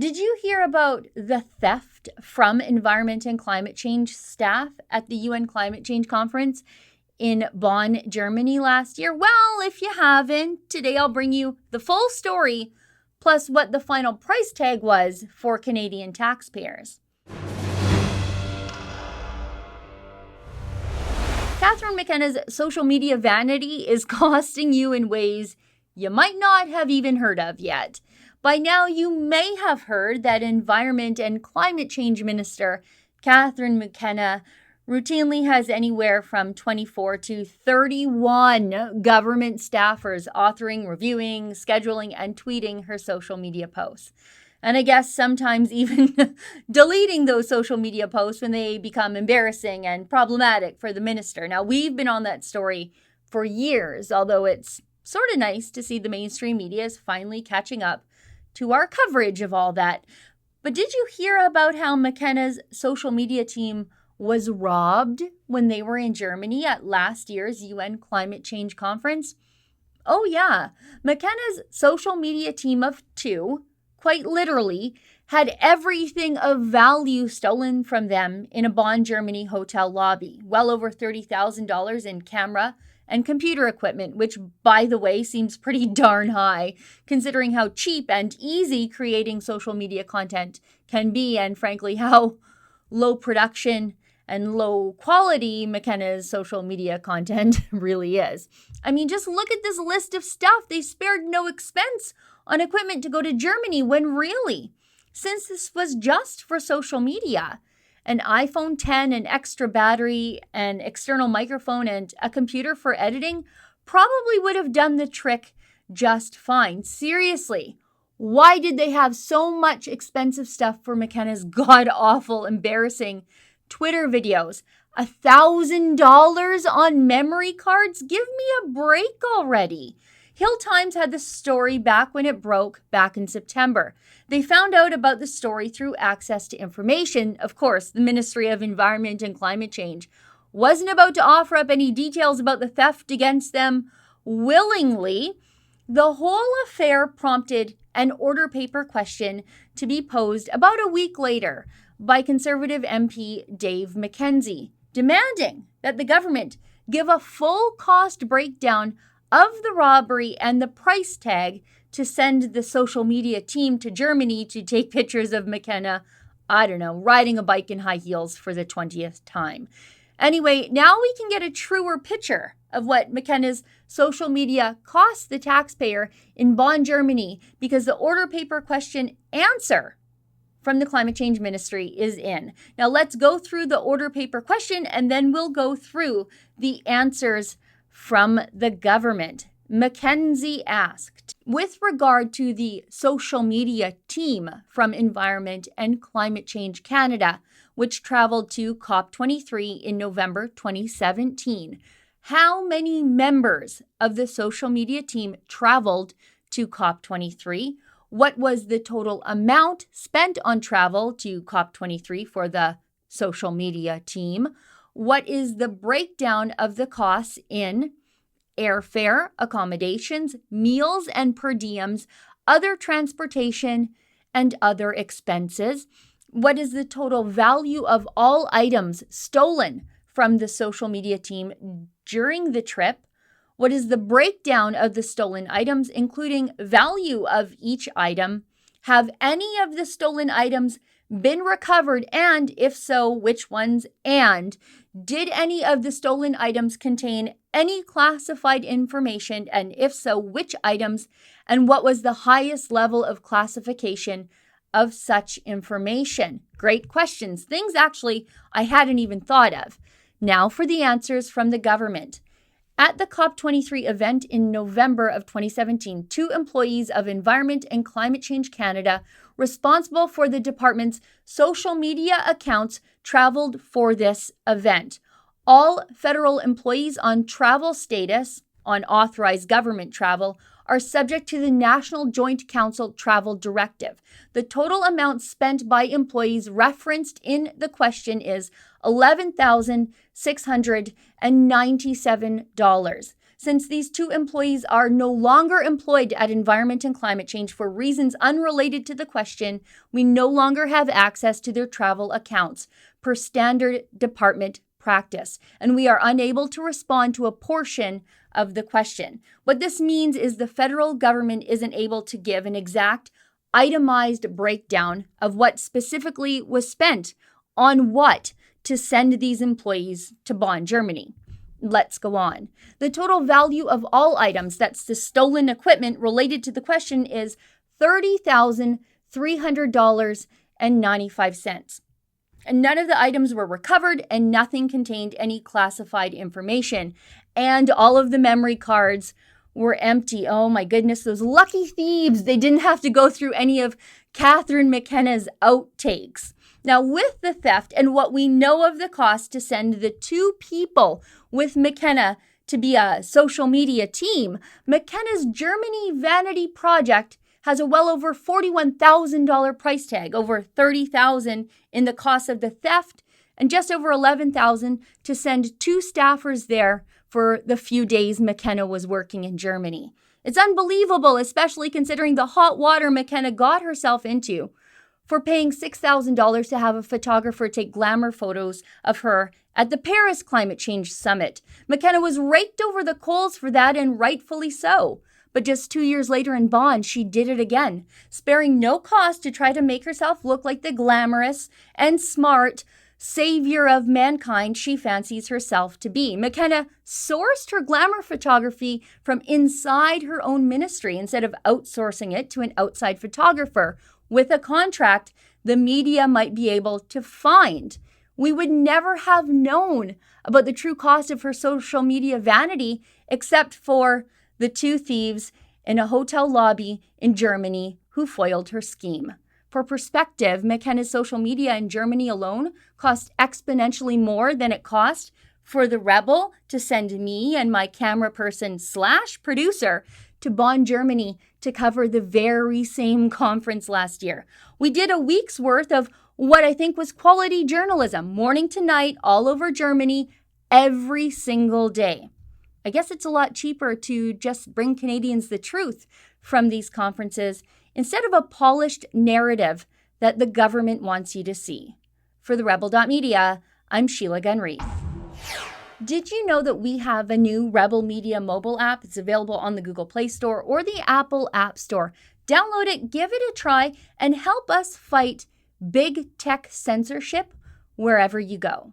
Did you hear about the theft from environment and climate change staff at the UN Climate Change Conference in Bonn, Germany last year? Well, if you haven't, today I'll bring you the full story, plus what the final price tag was for Canadian taxpayers. Catherine McKenna's social media vanity is costing you in ways you might not have even heard of yet. By now, you may have heard that Environment and Climate Change Minister Catherine McKenna routinely has anywhere from 24 to 31 government staffers authoring, reviewing, scheduling, and tweeting her social media posts. And I guess sometimes even deleting those social media posts when they become embarrassing and problematic for the minister. Now, we've been on that story for years, although it's sort of nice to see the mainstream media is finally catching up to our coverage of all that. But did you hear about how McKenna's social media team was robbed when they were in Germany at last year's UN Climate Change Conference? Oh yeah, McKenna's social media team of 2, quite literally, had everything of value stolen from them in a Bonn, Germany hotel lobby. Well over $30,000 in camera and computer equipment, which, by the way, seems pretty darn high, considering how cheap and easy creating social media content can be, and frankly, how low production and low quality McKenna's social media content really is. I mean, just look at this list of stuff. They spared no expense on equipment to go to Germany when really, since this was just for social media, an iPhone 10, an extra battery, an external microphone, and a computer for editing probably would have done the trick just fine. Seriously, why did they have so much expensive stuff for McKenna's god-awful, embarrassing Twitter videos? $1,000 on memory cards? Give me a break already. Hill Times had the story back when it broke back in September. They found out about the story through access to information. Of course, the Ministry of Environment and Climate Change wasn't about to offer up any details about the theft against them willingly. The whole affair prompted an order paper question to be posed about a week later by Conservative MP Dave McKenzie, demanding that the government give a full cost breakdown of the robbery and the price tag to send the social media team to Germany to take pictures of McKenna, I don't know, riding a bike in high heels for the 20th time. Anyway, now we can get a truer picture of what McKenna's social media costs the taxpayer in Bonn, Germany, because the order paper question answer from the Climate Change Ministry is in. Now let's go through the order paper question and then we'll go through the answers from the government. McKenzie asked, with regard to the social media team from Environment and Climate Change Canada, which traveled to COP23 in November 2017, how many members of the social media team traveled to COP23? What was the total amount spent on travel to COP23 for the social media team? What is the breakdown of the costs in airfare, accommodations, meals and per diems, other transportation, and other expenses? What is the total value of all items stolen from the social media team during the trip? What is the breakdown of the stolen items, including value of each item? Have any of the stolen items been recovered, and if so, which ones? And did any of the stolen items contain any classified information, and if so, which items? And what was the highest level of classification of such information? Great questions. Things actually I hadn't even thought of. Now for the answers from the government. At the COP23 event in November of 2017, 2 employees of Environment and Climate Change Canada responsible for the department's social media accounts traveled for this event. All federal employees on travel status, on authorized government travel, are subject to the National Joint Council Travel Directive. The total amount spent by employees referenced in the question is $11,697. Since these two employees are no longer employed at Environment and Climate Change for reasons unrelated to the question, we no longer have access to their travel accounts per standard department practice, and we are unable to respond to a portion of the question. What this means is the federal government isn't able to give an exact itemized breakdown of what specifically was spent on what to send these employees to Bonn, Germany. Let's go on. The total value of all items, that's the stolen equipment related to the question, is $30,300.95. And none of the items were recovered, and nothing contained any classified information. And all of the memory cards were empty. Oh my goodness, those lucky thieves. They didn't have to go through any of Catherine McKenna's outtakes. Now, with the theft and what we know of the cost to send the two people with McKenna to be a social media team, McKenna's Germany Vanity project has a well over $41,000 price tag, over $30,000 in the cost of the theft, and just over $11,000 to send two staffers there for the few days McKenna was working in Germany. It's unbelievable, especially considering the hot water McKenna got herself into for paying $6,000 to have a photographer take glamour photos of her at the Paris Climate Change Summit. McKenna was raked over the coals for that, and rightfully so. But just 2 years later in Bonn, she did it again, sparing no cost to try to make herself look like the glamorous and smart savior of mankind she fancies herself to be. McKenna sourced her glamour photography from inside her own ministry instead of outsourcing it to an outside photographer with a contract the media might be able to find. We would never have known about the true cost of her social media vanity except for the two thieves in a hotel lobby in Germany who foiled her scheme. For perspective, McKenna's social media in Germany alone cost exponentially more than it cost for the Rebel to send me and my camera person / producer to Bonn, Germany to cover the very same conference last year. We did a week's worth of what I think was quality journalism, morning to night, all over Germany, every single day. I guess it's a lot cheaper to just bring Canadians the truth from these conferences instead of a polished narrative that the government wants you to see. For the Rebel.media, I'm Sheila Gunn Reid. Did you know that we have a new Rebel Media mobile app? It's available on the Google Play Store or the Apple App Store. Download it, give it a try, and help us fight big tech censorship wherever you go.